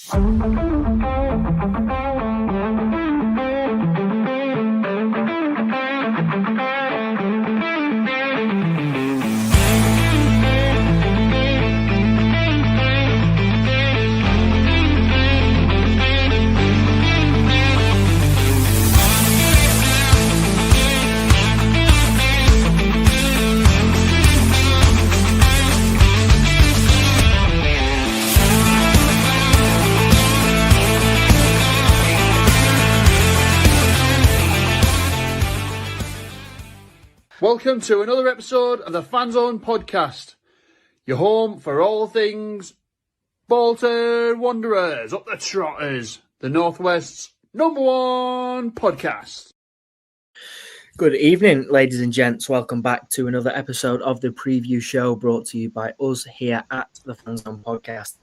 Welcome to another episode of the Fanzone podcast, your home for all things Bolton Wanderers, up the Trotters, the Northwest's #1 podcast. Good evening, ladies and gents. Welcome back to another episode of the preview show brought to you by us here at the Fanzone podcast.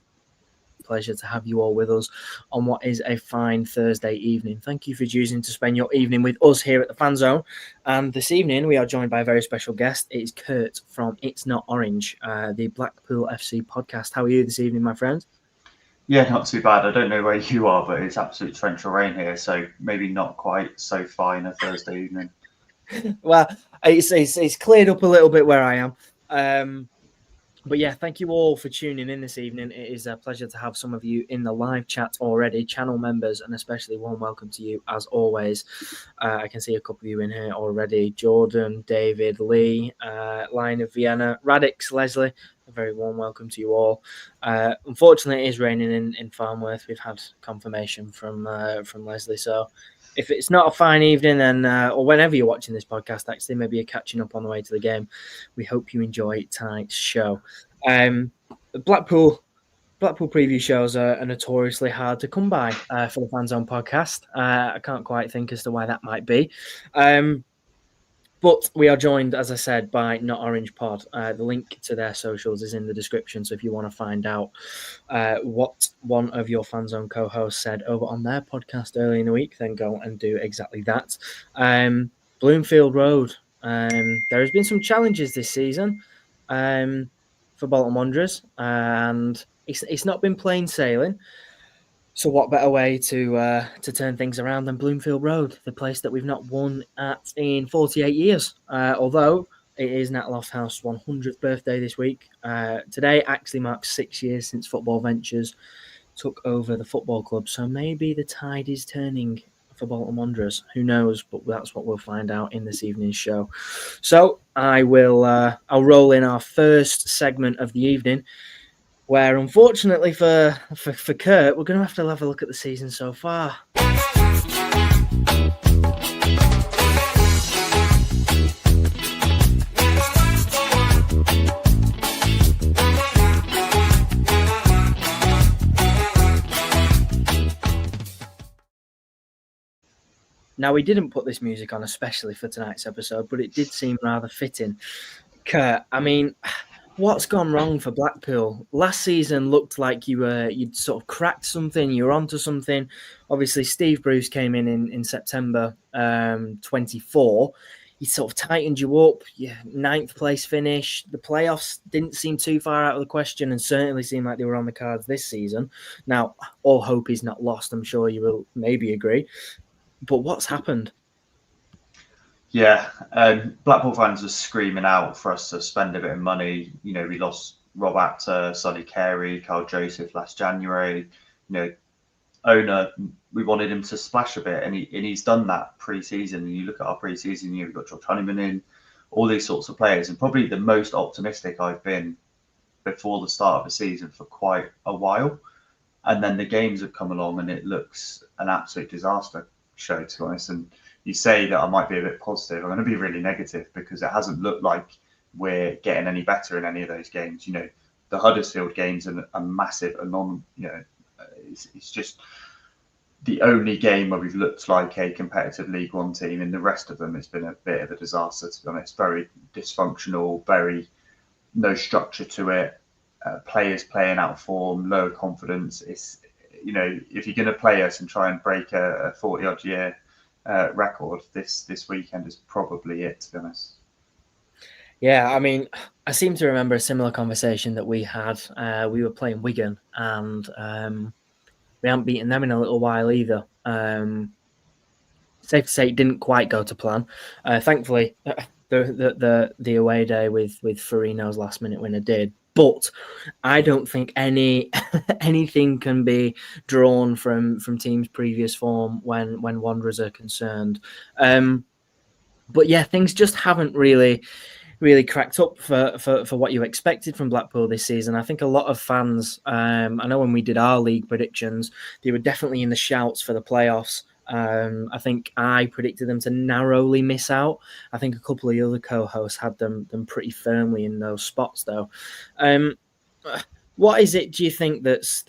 Pleasure to have you all with us on what is a fine Thursday evening. Thank you for choosing to spend your evening with us here at the Fanzone. And this evening we are joined by a very special guest. It is Kurt from It's Not Orange, the Blackpool FC podcast. How are you this evening, my friend? Yeah, not too bad. I don't know where you are, but it's absolute torrential rain here, so maybe not quite so fine a Thursday evening. Well, it's cleared up a little bit where I am. But yeah, thank you all for tuning in this evening. It is a pleasure to have some of you in the live chat already, channel members, and especially warm welcome to you as always. I can see a couple of you in here already. Jordan, David, Lee, Lion of Vienna, Radix, Leslie. A very warm welcome to you all. Unfortunately, it is raining in Farnworth. We've had confirmation from Leslie, so if it's not a fine evening, then or whenever you're watching this podcast, actually, maybe you're catching up on the way to the game. We hope you enjoy tonight's show. Blackpool preview shows are notoriously hard to come by for the Fanzone podcast. I can't quite think as to why that might be. But we are joined, as I said, by Not Orange Pod. The link to their socials is in the description. So if you want to find out what one of your Fanzone co-hosts said over on their podcast early in the week, then go and do exactly that. Bloomfield Road. There has been some challenges this season for Bolton Wanderers, and it's not been plain sailing. So what better way to turn things around than Bloomfield Road, the place that we've not won at in 48 years, although it is Nat Lofthouse's 100th birthday this week. Today actually marks 6 years since Football Ventures took over the football club, so maybe the tide is turning for Bolton Wanderers. Who knows, but that's what we'll find out in this evening's show. So I'll roll in our first segment of the evening, where unfortunately for Kurt, we're going to have a look at the season so far. Now, we didn't put this music on especially for tonight's episode, but it did seem rather fitting. Kurt, I mean, what's gone wrong for Blackpool? Last season looked like you'd sort of cracked something, you were onto something. Obviously, Steve Bruce came in September 24. He sort of tightened you up. Yeah, 9th place finish. The playoffs didn't seem too far out of the question and certainly seemed like they were on the cards this season. Now, all hope is not lost. I'm sure you will maybe agree. But what's happened? Yeah, Blackpool fans are screaming out for us to spend a bit of money. You know, we lost Rob Apter, Sonny Carey, Carl Joseph last January. You know, owner, we wanted him to splash a bit, and he's done that pre-season. And you look at our pre-season, we've got George Honeyman in, all these sorts of players, and probably the most optimistic I've been before the start of the season for quite a while. And then the games have come along, and it looks an absolute disaster show, to be honest. And you say that I might be a bit positive, I'm going to be really negative because it hasn't looked like we're getting any better in any of those games. You know, the Huddersfield games are a massive it's just the only game where we've looked like a competitive League One team. In the rest of them, it's been a bit of a disaster, to be honest. Very dysfunctional, very no structure to it. Players playing out of form, low confidence. It's, you know, if you're going to play us and try and break a 40-odd year record, this weekend is probably it, to be honest. Yeah, I mean, I seem to remember a similar conversation that we had. We were playing Wigan, and We haven't beaten them in a little while either. Safe to say it didn't quite go to plan. Thankfully, the away day with Farino's last minute winner did. But I don't think anything can be drawn from teams' previous form when Wanderers are concerned. But yeah, things just haven't really cracked up for what you expected from Blackpool this season. I think a lot of fans, I know when we did our league predictions, they were definitely in the shouts for the playoffs. I think I predicted them to narrowly miss out. I think a couple of the other co-hosts had them pretty firmly in those spots, though. What is it, do you think, that's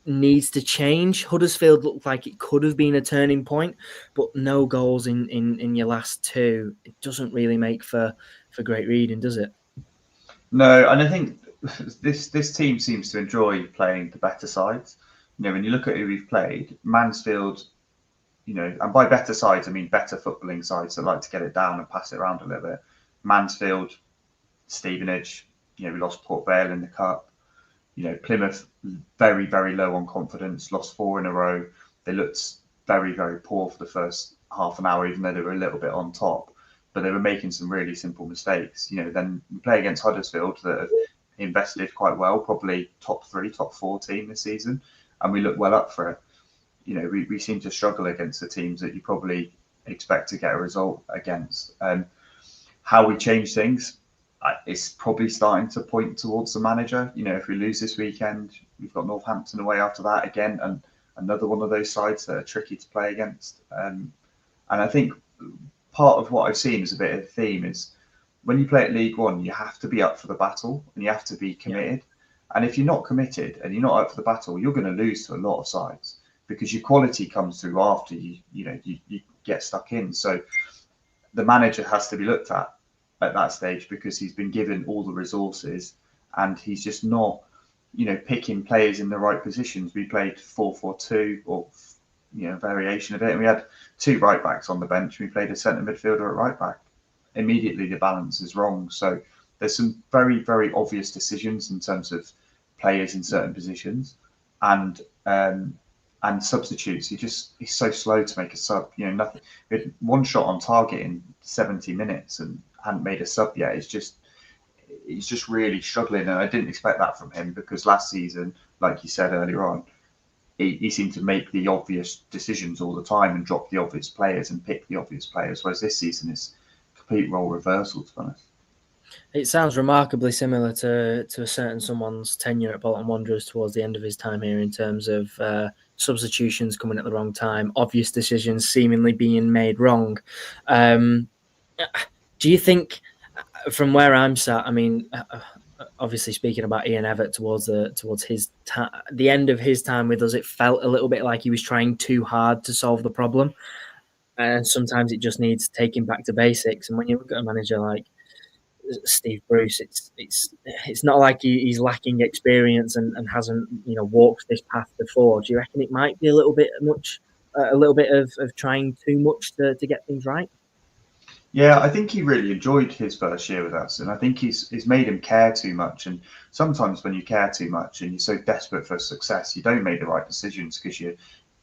needs to change? Huddersfield looked like it could have been a turning point, but no goals in your last two. It doesn't really make for great reading, does it? No, and I think this team seems to enjoy playing the better sides. When you look at who we've played, Mansfield, and by better sides, I mean better footballing sides that like to get it down and pass it around a little bit. Mansfield, Stevenage, we lost Port Vale in the cup. Plymouth, very, very low on confidence, lost 4 in a row. They looked very, very poor for the first half an hour, even though they were a little bit on top. But they were making some really simple mistakes. Then we play against Huddersfield that have invested quite well, probably top 3, top 4 team this season, and we look well up for it. We seem to struggle against the teams that you probably expect to get a result against. How we change things, it's probably starting to point towards the manager. If we lose this weekend, we've got Northampton away after that again, and another one of those sides that are tricky to play against. And I think part of what I've seen as a bit of a theme is when you play at League One, you have to be up for the battle and you have to be committed. Yeah. And if you're not committed and you're not up for the battle, you're going to lose to a lot of sides because your quality comes through after you get stuck in. So the manager has to be looked at that stage because he's been given all the resources and he's just not, picking players in the right positions. We played 4-4-2 or, variation of it. And we had 2 right backs on the bench. We played a centre midfielder at right back. Immediately the balance is wrong. So there's some very, very obvious decisions in terms of players in certain positions and substitutes. He's so slow to make a sub. Nothing. We had 1 shot on target in 70 minutes and hadn't made a sub yet. He's just really struggling, and I didn't expect that from him because last season, like you said earlier on, he seemed to make the obvious decisions all the time and drop the obvious players and pick the obvious players, whereas this season is complete role reversal, to be honest. It sounds remarkably similar to a certain someone's tenure at Bolton Wanderers towards the end of his time here in terms of substitutions coming at the wrong time, obvious decisions seemingly being made wrong. Do you think, from where I'm sat, I mean, obviously speaking about Ian Evatt towards his the end of his time with us, it felt a little bit like he was trying too hard to solve the problem, and sometimes it just needs taking back to basics. And when you look at a manager like Steve Bruce, it's not like he's lacking experience and hasn't walked this path before. Do you reckon it might be a little bit of trying too much to get things right? Yeah, I think he really enjoyed his first year with us, and I think he's made him care too much. And sometimes when you care too much and you're so desperate for success, you don't make the right decisions because you're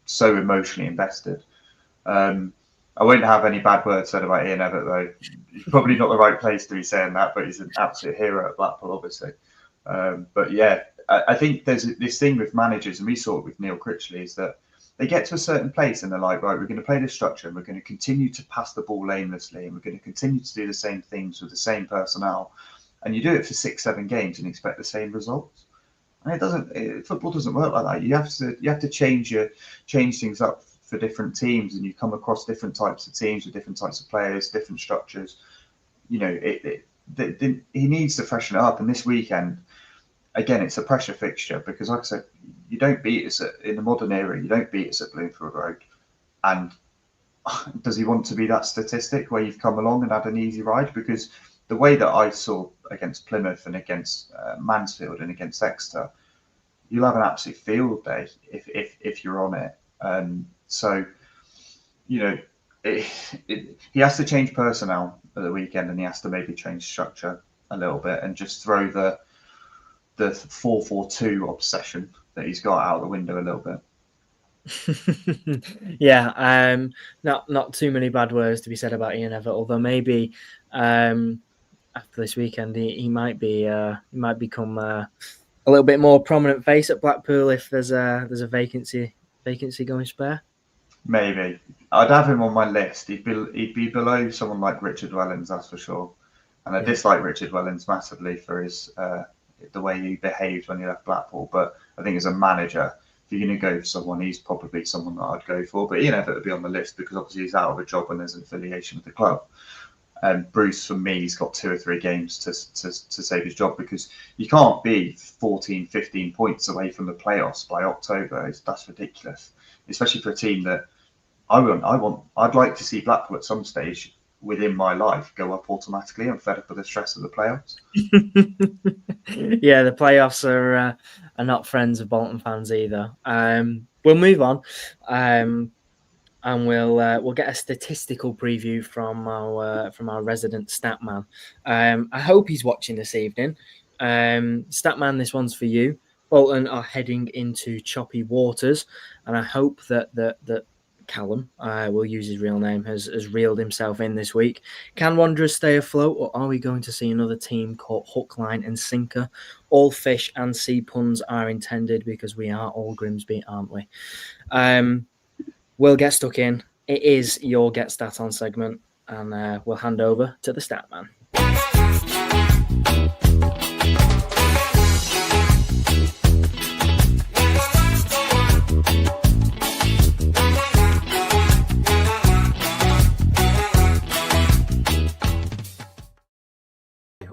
so emotionally invested. I won't have any bad words said about Ian Evatt, though. He's probably not the right place to be saying that, but he's an absolute hero at Blackpool, obviously. But yeah, I think there's this thing with managers, and we saw it with Neil Critchley, is that they get to a certain place and they're like, right, we're going to play this structure and we're going to continue to pass the ball aimlessly and we're going to continue to do the same things with the same personnel. And you do it for 6-7 games and expect the same results. And football doesn't work like that. You have to change things up for different teams, and you come across different types of teams with different types of players, different structures. He needs to freshen it up. And this weekend, again, it's a pressure fixture because, like I said, you don't beat us in the modern era. You don't beat us at Bloomfield Road. And does he want to be that statistic where you've come along and had an easy ride? Because the way that I saw against Plymouth and against Mansfield and against Exeter, you'll have an absolute field day if you're on it. So, he has to change personnel at the weekend, and he has to maybe change structure a little bit and just throw the the 4-4-2 obsession that he's got out the window a little bit. Yeah, not too many bad words to be said about Ian Evatt, although maybe after this weekend he might become a little bit more prominent face at Blackpool if there's a vacancy going spare. Maybe I'd have him on my list. He'd be below someone like Richard Wellens, that's for sure. And I dislike Richard Wellens massively for his the way he behaved when he left Blackpool. But I think as a manager, if you're going to go for someone, he's probably someone that I'd go for. But Ian Evatt would be on the list because obviously he's out of a job when there's an affiliation with the club. And Bruce, for me, he's got 2 or 3 games to save his job, because you can't be 14, 15 points away from the playoffs by October. That's ridiculous, especially for a team that I'd like to see Blackpool at some stage within my life go up automatically. I'm fed up with the stress of the playoffs. Yeah, the playoffs are not friends of Bolton fans either. We'll move on, and we'll get a statistical preview from our resident Statman. I hope he's watching this evening. Statman, this one's for you. Bolton are heading into choppy waters, and I hope that Callum, we'll use his real name, has reeled himself in this week. Can Wanderers stay afloat, or are we going to see another team caught hook, line and sinker? All fish and sea puns are intended, because we are all Grimsby, aren't we? We'll get stuck in. It is your Get Stat On segment, and we'll hand over to the Statman.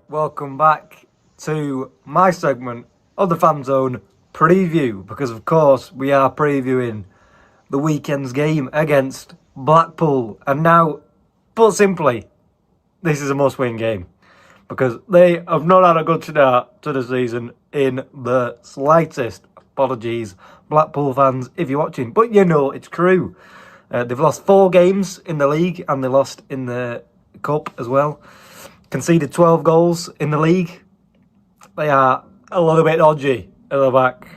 Welcome back to my segment of the Fanzone preview, because of course we are previewing the weekend's game against Blackpool. And now, put simply, this is a must-win game, because they have not had a good start to the season in the slightest. Apologies, Blackpool fans, if you're watching, but you know it's true. They've lost 4 games in the league, and they lost in the cup as well. Conceded 12 goals in the league. They are a little bit dodgy at the back,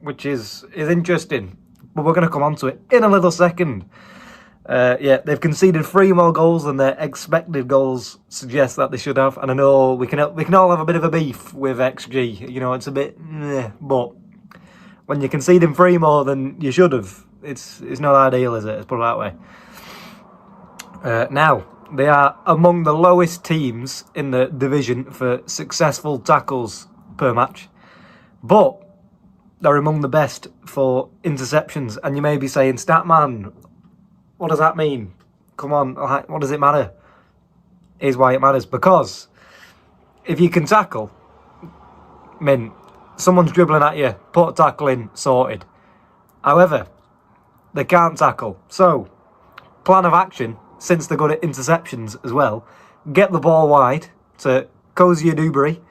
which is interesting. But we're going to come on to it in a little second. They've conceded 3 more goals than their expected goals suggest that they should have. And I know we can all have a bit of a beef with XG. You know, it's a bit, but when you're conceding 3 more than you should have, it's not ideal, is it? Let's put it that way. Now, they are among the lowest teams in the division for successful tackles per match. But they're among the best for interceptions. And you may be saying, Statman, what does that mean? Come on, what does it matter? Here's why it matters. Because if you can tackle, someone's dribbling at you, put a tackle in, sorted. However, they can't tackle. So, plan of action, since they're good at interceptions as well, get the ball wide to Cozy Dewberry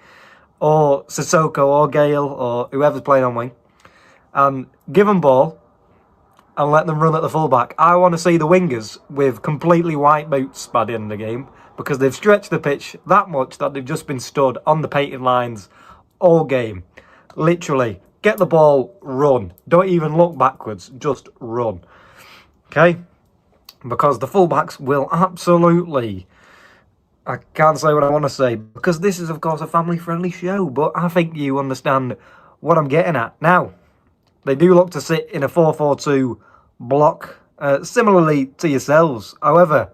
or Sissoko or Gale or whoever's playing on wing, and give them ball and let them run at the fullback. I want to see the wingers with completely white boots by the end of the game, because they've stretched the pitch that much that they've just been stood on the painted lines all game. Literally, get the ball, run. Don't even look backwards, just run. Okay? Because the fullbacks will absolutely... I can't say what I want to say, because this is, of course, a family-friendly show, but I think you understand what I'm getting at. Now, they do look to sit in a 4-4-2 block, similarly to yourselves. However,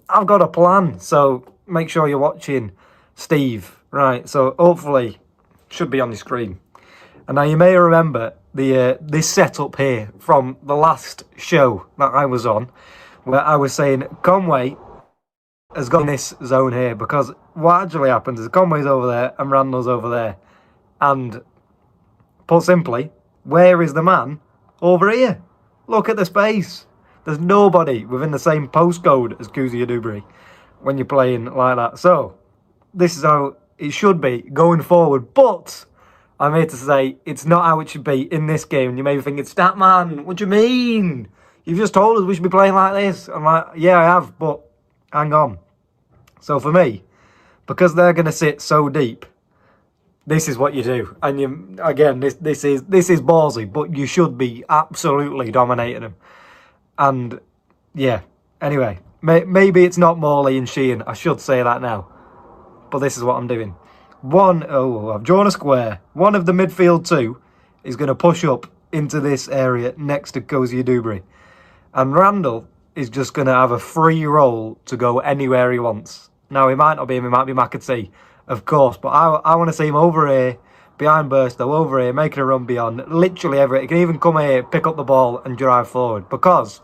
I've got a plan, so make sure you're watching, Steve. Right, so hopefully, should be on the screen. And now you may remember this setup here from the last show that I was on, where I was saying Conway has got in this zone here, because what actually happens is Conway's over there and Randall's over there. And put simply, where is the man over here? Look at the space. There's nobody within the same postcode as Cozy Dewberry when you're playing like that. So, this is how it should be going forward. But I'm here to say it's not how it should be in this game. You may be thinking, Statman, what do you mean? You've just told us we should be playing like this. I'm like, yeah, I have, but hang on. So for me, because they're going to sit so deep, this is what you do. And you, again, this is ballsy, but you should be absolutely dominating them. And yeah, anyway, maybe it's not Morley and Sheehan. I should say that now. But this is what I'm doing. I've drawn a square. One of the midfield two is going to push up into this area next to Cozy Dewberry. And Randall is just going to have a free roll to go anywhere he wants. Now, he might not be him, he might be McAtee, of course. But I want to see him over here, behind Burstow, over here, making a run beyond. Literally everywhere. He can even come here, pick up the ball and drive forward. Because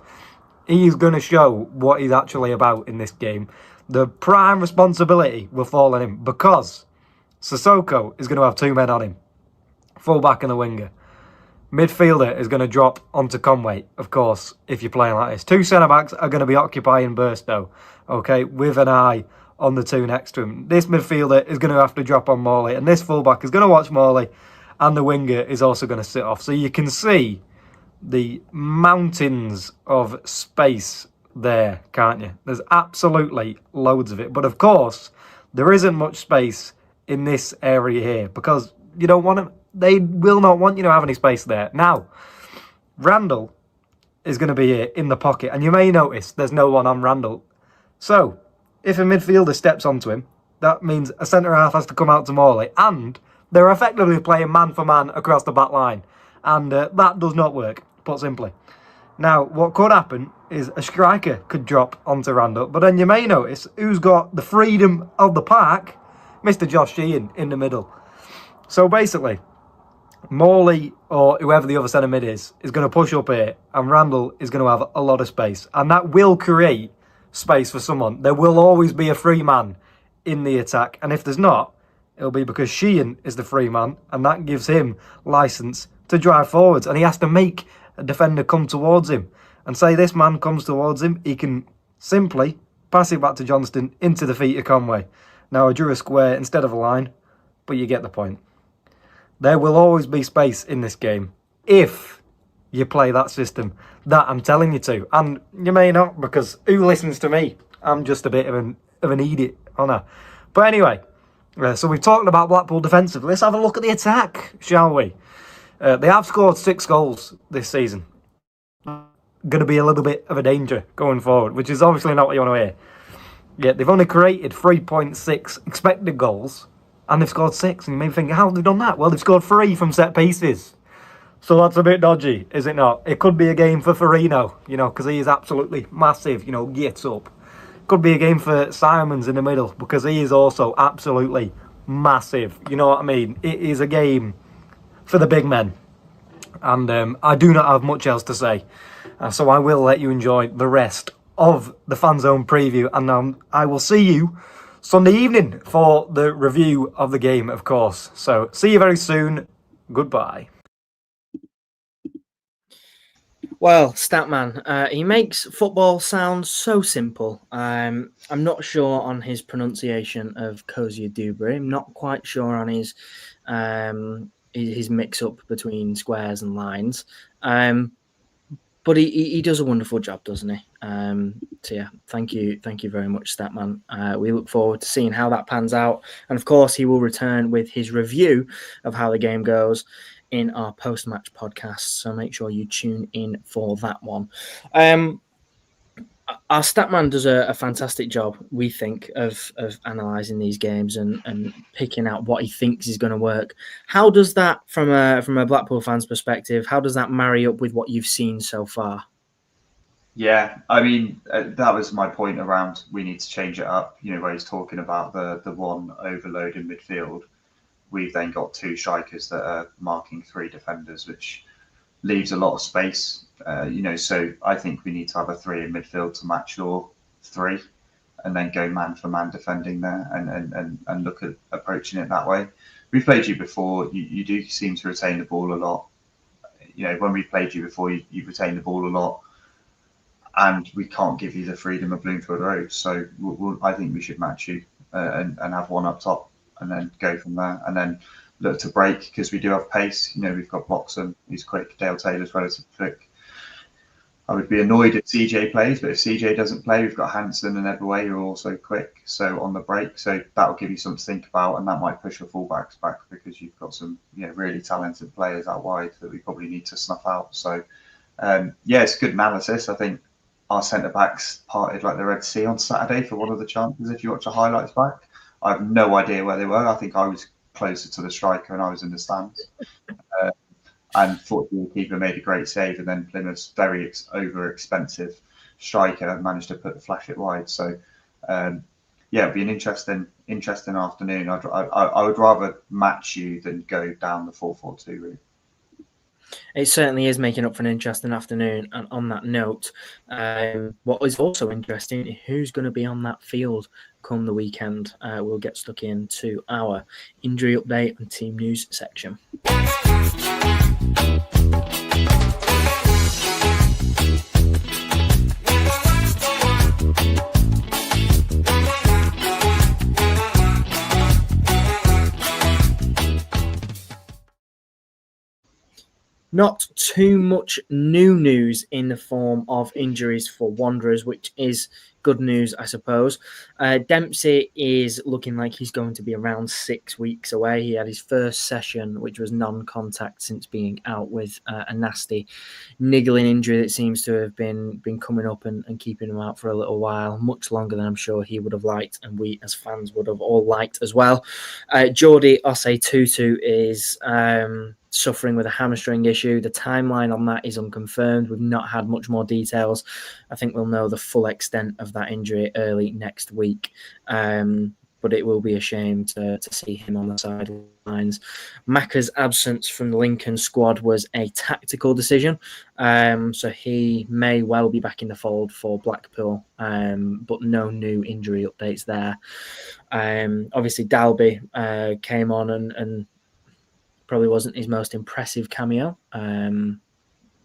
he's going to show what he's actually about in this game. The prime responsibility will fall on him. Because Sissoko is going to have two men on him. Full-back and a winger. Midfielder is going to drop onto Conway, of course, if you're playing like this. Two centre-backs are going to be occupying Burstow, okay, with an eye on the two next to him. This midfielder is going to have to drop on Morley, and this full-back is going to watch Morley, and the winger is also going to sit off. So you can see the mountains of space there, can't you? There's absolutely loads of it. But, of course, there isn't much space in this area here, because you don't want to... They will not want you to have any space there. Now, Randall is going to be here in the pocket. And you may notice there's no one on Randall. So, if a midfielder steps onto him, that means a centre-half has to come out to Morley. And they're effectively playing man-for-man across the back line. And that does not work, put simply. Now, what could happen is a striker could drop onto Randall. But then you may notice who's got the freedom of the park? Mr. Josh Sheehan in the middle. So, basically... Morley or whoever the other centre mid is going to push up here, and Randall is going to have a lot of space, and that will create space for someone. There will always be a free man in the attack, and if there's not, it'll be because Sheehan is the free man, and that gives him licence to drive forwards, and he has to make a defender come towards him. And say this man comes towards him, he can simply pass it back to Johnston into the feet of Conway. Now I drew a square instead of a line, but you get the point. There will always be space in this game if you play that system that I'm telling you to. And you may not, because who listens to me? I'm just a bit of an idiot, aren't I? But anyway, so we've talked about Blackpool defensively. Let's have a look at the attack, shall we? They have scored 6 goals this season. Going to be a little bit of a danger going forward, which is obviously not what you want to hear. Yet they've only created 3.6 expected goals. And they've scored 6, and you may be thinking, how have they done that? Well, they've scored 3 from set pieces. So that's a bit dodgy, is it not? It could be a game for Farino, because he is absolutely massive, gets up. Could be a game for Simons in the middle, because he is also absolutely massive. You know what I mean? It is a game for the big men. And I do not have much else to say. So I will let you enjoy the rest of the Fanzone preview. And I will see you Sunday evening for the review of the game, of course. So, see you very soon. Goodbye. Well, Statman, he makes football sound so simple. I'm not sure on his pronunciation of Cozy Dewberry. I'm not quite sure on his mix-up between squares and lines. But he does a wonderful job, doesn't he? So yeah, thank you very much, Statman. We look forward to seeing how that pans out, and of course, he will return with his review of how the game goes in our post-match podcast. So make sure you tune in for that one. Our Statman does a fantastic job, we think, of analysing these games and picking out what he thinks is going to work. How does that, from a Blackpool fan's perspective, how does that marry up with what you've seen so far? Yeah, I mean, that was my point around we need to change it up, where he's talking about the one overload in midfield. We've then got 2 strikers that are marking 3 defenders, which leaves a lot of space. So I think we need to have a 3 in midfield to match your 3 and then go man for man defending there and look at approaching it that way. We've played you before. You do seem to retain the ball a lot. When we played you before, you retain the ball a lot, and we can't give you the freedom of Bloomfield Road. So I think we should match you and have one up top and then go from there, and then look to break, because we do have pace. We've got Bloxham, he's quick. Dale Taylor's relatively quick. I would be annoyed if CJ plays, but if CJ doesn't play, we've got Hansen and Everway who are also quick, so on the break. So that'll give you something to think about, and that might push your fullbacks back because you've got some really talented players out wide that we probably need to snuff out. So it's good analysis. I think our centre backs parted like the Red Sea on Saturday for one of the chances. If you watch the highlights back, I have no idea where they were. I think I was closer to the striker and I was in the stands. And fortunately, the keeper made a great save, and then Plymouth's very over-expensive striker managed to flash it wide. So, it'll be an interesting afternoon. I would rather match you than go down the 4-4-2 route. It certainly is making up for an interesting afternoon. And on that note, what is also interesting, who's going to be on that field come the weekend? We'll get stuck into our injury update and team news section. Not too much new news in the form of injuries for Wanderers, which is good news, I suppose. Dempsey is looking like he's going to be around 6 weeks away. He had his first session, which was non-contact since being out with a nasty niggling injury that seems to have been coming up and keeping him out for a little while, much longer than I'm sure he would have liked, and we as fans would have all liked as well. Jordi Osei-Tutu is suffering with a hamstring issue. The timeline on that is unconfirmed. We've not had much more details. I think we'll know the full extent of that injury early next week. But it will be a shame to see him on the sidelines. Macca's absence from the Lincoln squad was a tactical decision. So he may well be back in the fold for Blackpool, but no new injury updates there. Obviously, Dalby came on and probably wasn't his most impressive cameo,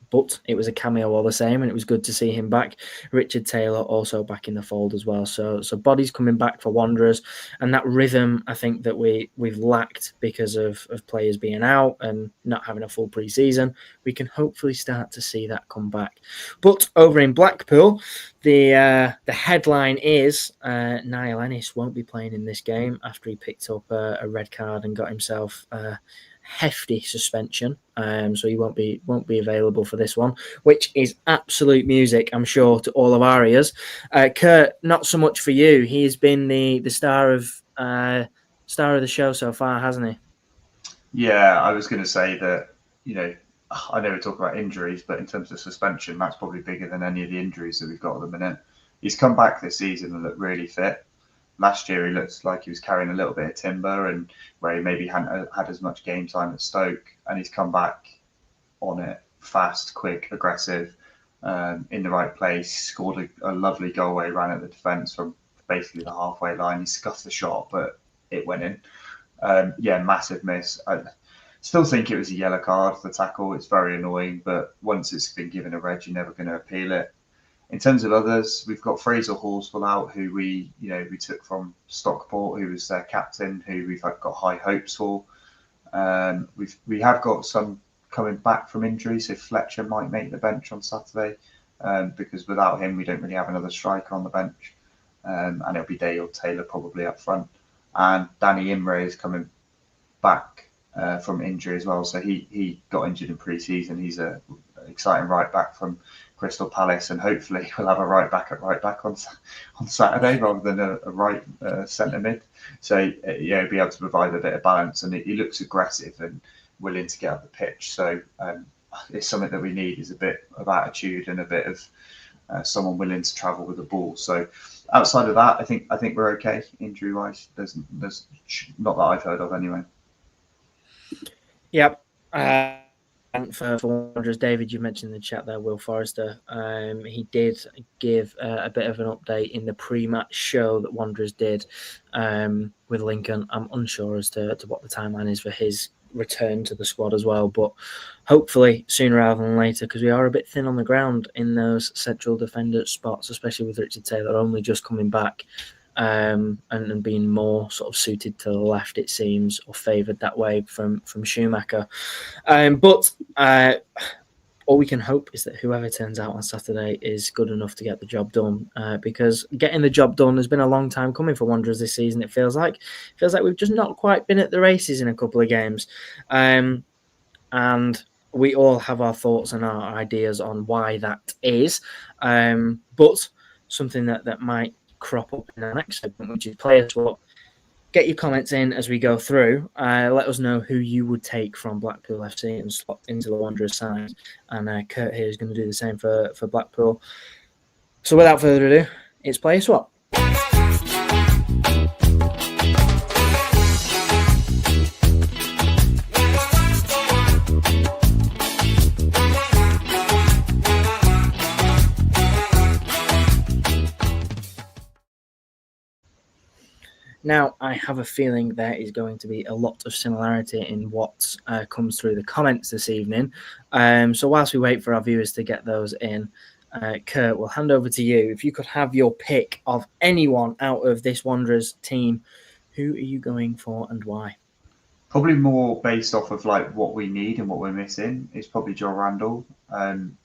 but it was a cameo all the same, and it was good to see him back. Richard Taylor also back in the fold as well. So bodies coming back for Wanderers, and that rhythm I think that we've lacked because of players being out and not having a full pre-season. We can hopefully start to see that come back. But over in Blackpool, the headline is Niall Ennis won't be playing in this game after he picked up a red card and got himself hefty suspension, so he won't be available for this one, which is absolute music, I'm sure, to all of our ears. Kurt, not so much for you. He's been the star of the show so far, hasn't he? Yeah, I was going to say that. I know we talk about injuries, but in terms of suspension, that's probably bigger than any of the injuries that we've got at the minute. He's come back this season and looked really fit. Last year, he looked like he was carrying a little bit of timber, and where he maybe hadn't had as much game time at Stoke, and he's come back on it, fast, quick, aggressive, in the right place. Scored a lovely goal where he ran at the defence from basically the halfway line. He scuffed the shot, but it went in. Massive miss. I still think it was a yellow card, the tackle. It's very annoying, but once it's been given a red, you're never going to appeal it. In terms of others, we've got Fraser Horsfall out, who we took from Stockport, who was their captain, who we've got high hopes for. We have got some coming back from injury, so Fletcher might make the bench on Saturday, because without him, we don't really have another striker on the bench, and it'll be Dale Taylor probably up front. And Danny Imre is coming back from injury as well, so he got injured in pre-season. He's an exciting right back from Crystal Palace, and hopefully we'll have a right back on Saturday rather than a right centre mid. So he'll be able to provide a bit of balance, and he looks aggressive and willing to get up the pitch. So it's something that we need, is a bit of attitude and a bit of someone willing to travel with the ball. So outside of that, I think we're okay injury wise. There's not that I've heard of anyway. Yep. For Wanderers, David, you mentioned in the chat there, Will Forrester. He did give a bit of an update in the pre-match show that Wanderers did with Lincoln. I'm unsure as to what the timeline is for his return to the squad as well, but hopefully sooner rather than later, because we are a bit thin on the ground in those central defender spots, especially with Richard Taylor only just coming back. And being more sort of suited to the left, it seems, or favoured that way from Schumacher. But all we can hope is that whoever turns out on Saturday is good enough to get the job done, because getting the job done has been a long time coming for Wanderers this season. It feels like we've just not quite been at the races in a couple of games, and we all have our thoughts and our ideas on why that is, but something that might crop up in the next segment, which is Player Swap. Get your comments in as we go through. Let us know who you would take from Blackpool FC and slot into the Wanderers side. And Kurt here is going to do the same for Blackpool. So without further ado, it's Player Swap. Now, I have a feeling there is going to be a lot of similarity in what comes through the comments this evening. So whilst we wait for our viewers to get those in, Kurt, we'll hand over to you. If you could have your pick of anyone out of this Wanderers team, who are you going for and why? Probably more based off of like what we need and what we're missing is probably Joe Randall,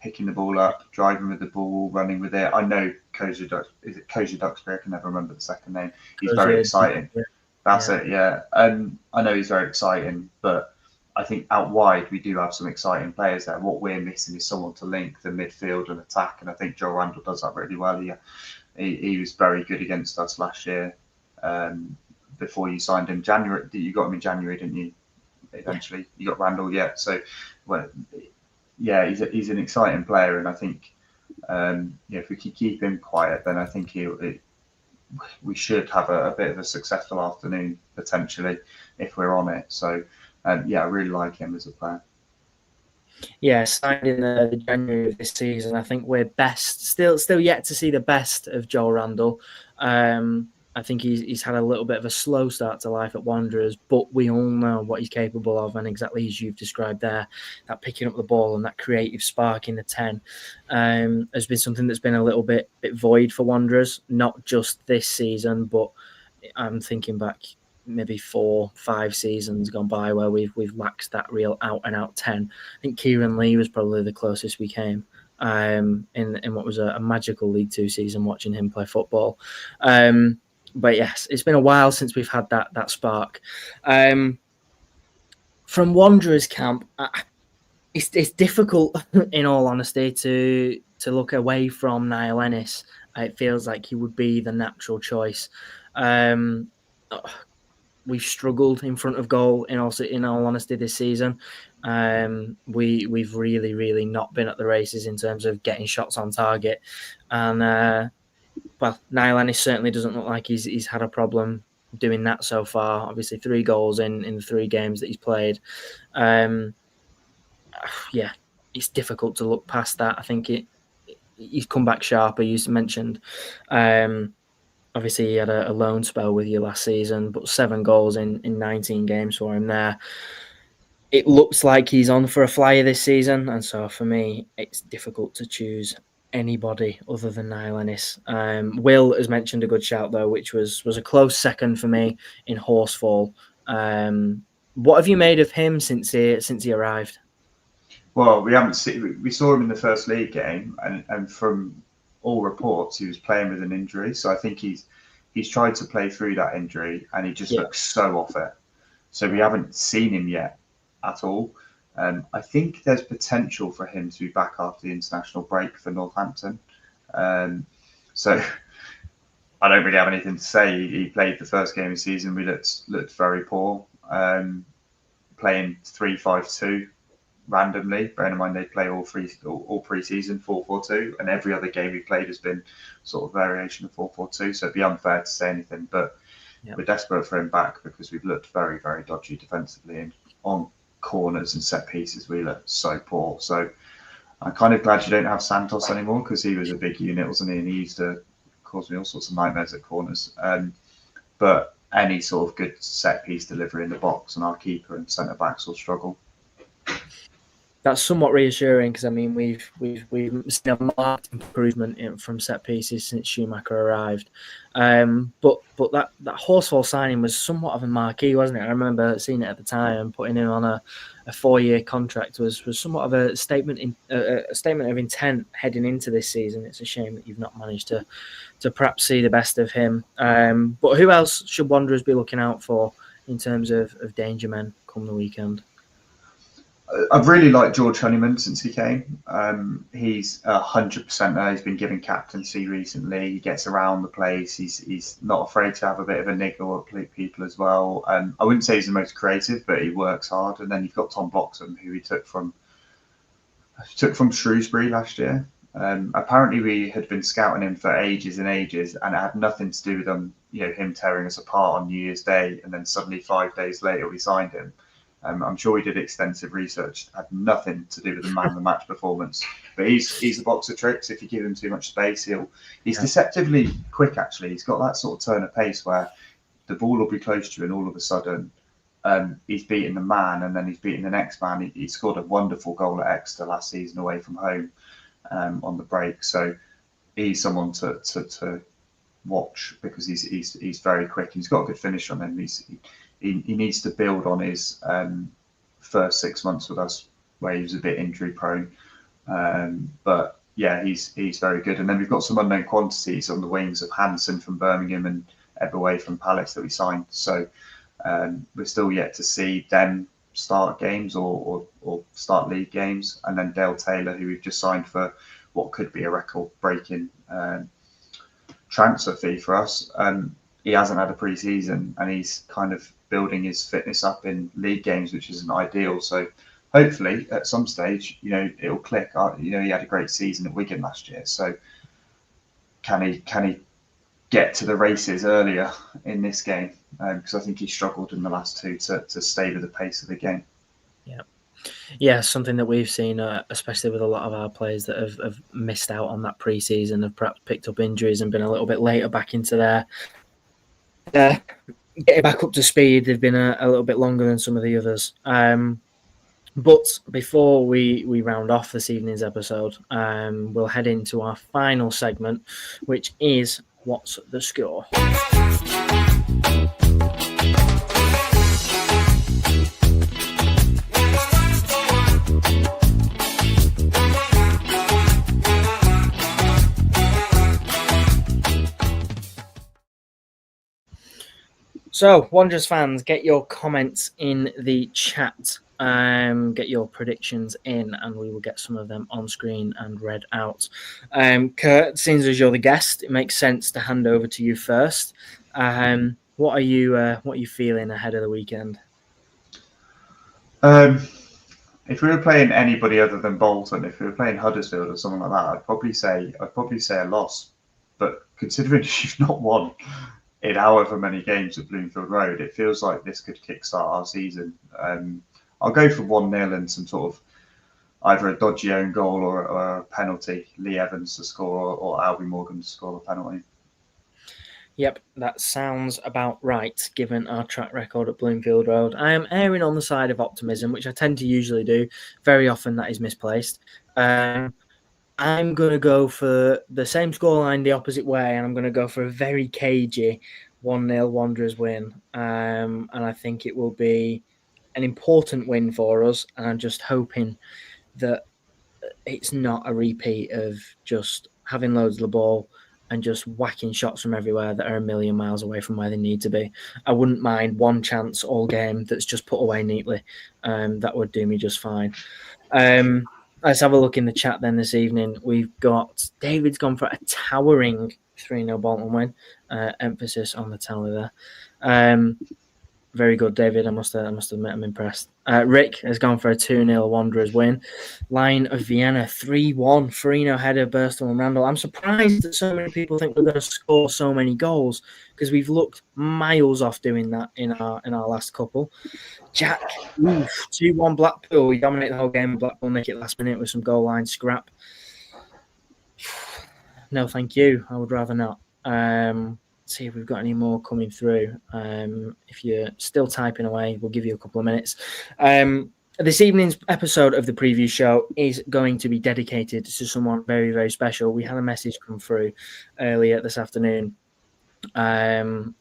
picking the ball up, driving with the ball, running with it. I know Koja Duxbury, I can never remember the second name. He's very exciting. That's it, yeah. I know he's very exciting, but I think out wide we do have some exciting players there. What we're missing is someone to link the midfield and attack, and I think Joe Randall does that really well. He was very good against us last year. Before you signed him, January, you got him in January, didn't you? Eventually, you got Randall, yeah. So, well, yeah, he's an exciting player, and I think, if we can keep him quiet, then I think we should have a bit of a successful afternoon potentially if we're on it. So, I really like him as a player. Yeah, signed in the January of this season. I think we're still yet to see the best of Joe Randall. I think he's had a little bit of a slow start to life at Wanderers, but we all know what he's capable of, and exactly as you've described there, that picking up the ball and that creative spark in the 10 has been something that's been a little bit void for Wanderers, not just this season, but I'm thinking back maybe 4-5 seasons gone by where we've lacked that real out-and-out 10. I think Kieran Lee was probably the closest we came in what was a magical League Two season, watching him play football. But yes, it's been a while since we've had that spark. From Wanderers camp, it's difficult, in all honesty, to look away from Niall Ennis. It feels like he would be the natural choice. We've struggled in front of goal, in all honesty, this season. We've really, really not been at the races in terms of getting shots on target, and well, Niall Ennis certainly doesn't look like he's had a problem doing that so far. Obviously, 3 goals in the 3 games that he's played. It's difficult to look past that. I think he's come back sharper. You mentioned, obviously, he had a loan spell with you last season, but 7 goals in 19 games for him there. It looks like he's on for a flyer this season, and so for me, it's difficult to choose anybody other than Niall Ennis. Will has mentioned a good shout though, which was a close second for me in Horsfall. What have you made of him since he arrived? Well, we saw him in the first league game, and from all reports, he was playing with an injury. So I think he's tried to play through that injury, and he just looks so off it. So we haven't seen him yet at all. I think there's potential for him to be back after the international break for Northampton. So I don't really have anything to say. He played the first game of the season. We looked very poor. Playing 3-5-2 randomly. Bearing in mind they play all pre-season 4-4-2, and every other game we played has been sort of variation of 4-4-2. So it'd be unfair to say anything, but we're desperate for him back because we've looked very, very dodgy defensively, and on corners and set pieces we look so poor. So I'm kind of glad you don't have Santos anymore, because he was a big unit, wasn't he? And he used to cause me all sorts of nightmares at corners. But any sort of good set piece delivery in the box, and our keeper and centre backs will struggle. That's somewhat reassuring because I mean we've seen a marked improvement from set pieces since Schumacher arrived, but that Horsfall signing was somewhat of a marquee, wasn't it? I remember seeing it at the time and putting him on a 4-year contract was somewhat of a statement of intent heading into this season. It's a shame that you've not managed to perhaps see the best of him. But who else should Wanderers be looking out for in terms of danger men come the weekend? I've really liked George Honeyman since he came. He's 100% there. He's been given captaincy recently. He gets around the place. He's not afraid to have a bit of a niggle at people as well. I wouldn't say he's the most creative, but he works hard. And then you've got Tom Bloxham, who he took from Shrewsbury last year. Apparently, we had been scouting him for ages and ages, and it had nothing to do with him tearing us apart on New Year's Day, and then suddenly 5 days later we signed him. I'm sure he did extensive research. Had nothing to do with the man of the match performance. But he's a box of tricks. If you give him too much space, he's deceptively quick. Actually, he's got that sort of turn of pace where the ball will be close to you, and all of a sudden, he's beating the man, and then he's beating the next man. He scored a wonderful goal at Exeter last season away from home on the break. So he's someone to watch because he's very quick. He's got a good finish on him. He needs to build on his first 6 months with us, where he was a bit injury prone. But yeah, he's very good. And then we've got some unknown quantities on the wings of Hansen from Birmingham and Ebaway from Palace that we signed. So we're still yet to see them start games or start league games. And then Dale Taylor, who we've just signed for what could be a record-breaking transfer fee for us. He hasn't had a pre-season, and he's kind of building his fitness up in league games, which isn't ideal. So hopefully at some stage, it'll click. He had a great season at Wigan last year. So can he get to the races earlier in this game? Because I think he struggled in the last two to stay with the pace of the game. Yeah, something that we've seen, especially with a lot of our players that have missed out on that pre-season, have perhaps picked up injuries and been a little bit later back into their getting back up to speed. They've been a little bit longer than some of the others. But before we round off this evening's episode, we'll head into our final segment, which is What's the Score? So, Wanderers fans, get your comments in the chat. Get your predictions in, and we will get some of them on screen and read out. Kurt, since as you're the guest, it makes sense to hand over to you first. What are you feeling ahead of the weekend? If we were playing anybody other than Bolton, if we were playing Huddersfield or something like that, I'd probably say a loss. But considering you've not won in however many games at Bloomfield Road, it feels like this could kickstart our season. I'll go for 1-0 and some sort of either a dodgy own goal or a penalty. Lee Evans to score or Albie Morgan to score the penalty. Yep, that sounds about right, given our track record at Bloomfield Road. I am erring on the side of optimism, which I tend to usually do. Very often that is misplaced. I'm going to go for the same scoreline the opposite way, and I'm going to go for a very cagey 1-0 Wanderers win. And I think it will be an important win for us, and I'm just hoping that it's not a repeat of just having loads of the ball and just whacking shots from everywhere that are a million miles away from where they need to be. I wouldn't mind one chance all game that's just put away neatly. That would do me just fine. Let's have a look in the chat then this evening. We've got David's gone for a towering 3-0 Bolton win. Emphasis on the tally there. Very good, David. I must admit I'm impressed. Rick has gone for a 2-0 Wanderers win. Lion of Vienna 3-1. Farino header, Burstall and Randall. I'm surprised that so many people think we're going to score so many goals because we've looked miles off doing that in our last couple. Jack, 2-1 Blackpool. We dominate the whole game. Blackpool make it last minute with some goal line scrap. No, thank you. I would rather not. See if we've got any more coming through. If you're still typing away, we'll give you a couple of minutes. This evening's episode of the preview show is going to be dedicated to someone very, very special. We had a message come through earlier this afternoon, and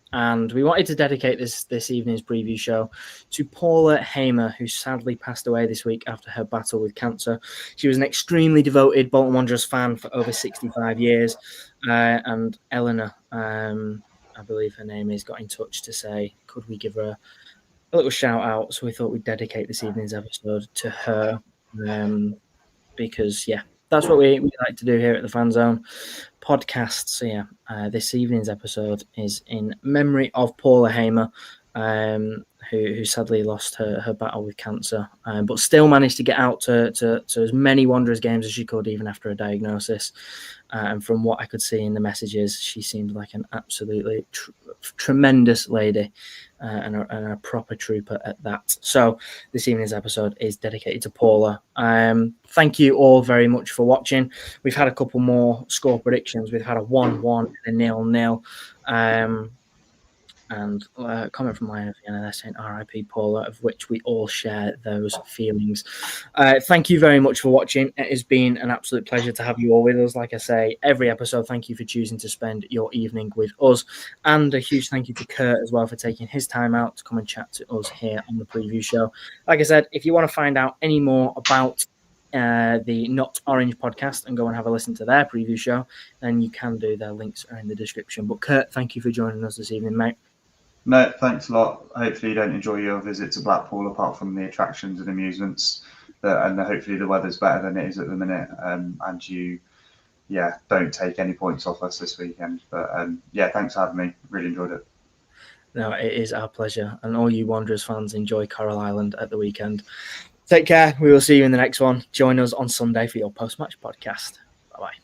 we wanted to dedicate this evening's preview show to Paula Hamer, who sadly passed away this week after her battle with cancer. She was an extremely devoted Bolton Wanderers fan for over 65 years, and Eleanor, I believe her name is, got in touch to say, could we give her a little shout out? So we thought we'd dedicate this evening's episode to her, because that's what we like to do here at the Fanzone podcast. So this evening's episode is in memory of Paula Hamer, who sadly lost her battle with cancer, but still managed to get out to as many Wanderers games as she could, even after a diagnosis. And from what I could see in the messages, she seemed like an absolutely tremendous lady, and a proper trooper at that. So this evening's episode is dedicated to Paula. Thank you all very much for watching. We've had a couple more score predictions. We've had a 1-1 and a 0-0. And a comment from Lion of Vienna, they're saying RIP Paula, of which we all share those feelings. Thank you very much for watching. It has been an absolute pleasure to have you all with us. Like I say, every episode, thank you for choosing to spend your evening with us. And a huge thank you to Kurt as well for taking his time out to come and chat to us here on the preview show. Like I said, if you want to find out any more about the Not Orange podcast and go and have a listen to their preview show, then you can do. Their links are in the description. But Kurt, thank you for joining us this evening, mate. No, thanks a lot. Hopefully you don't enjoy your visit to Blackpool apart from the attractions and amusements. And hopefully the weather's better than it is at the minute. And you, don't take any points off us this weekend. But thanks for having me. Really enjoyed it. No, it is our pleasure. And all you Wanderers fans, enjoy Coral Island at the weekend. Take care. We will see you in the next one. Join us on Sunday for your post-match podcast. Bye-bye.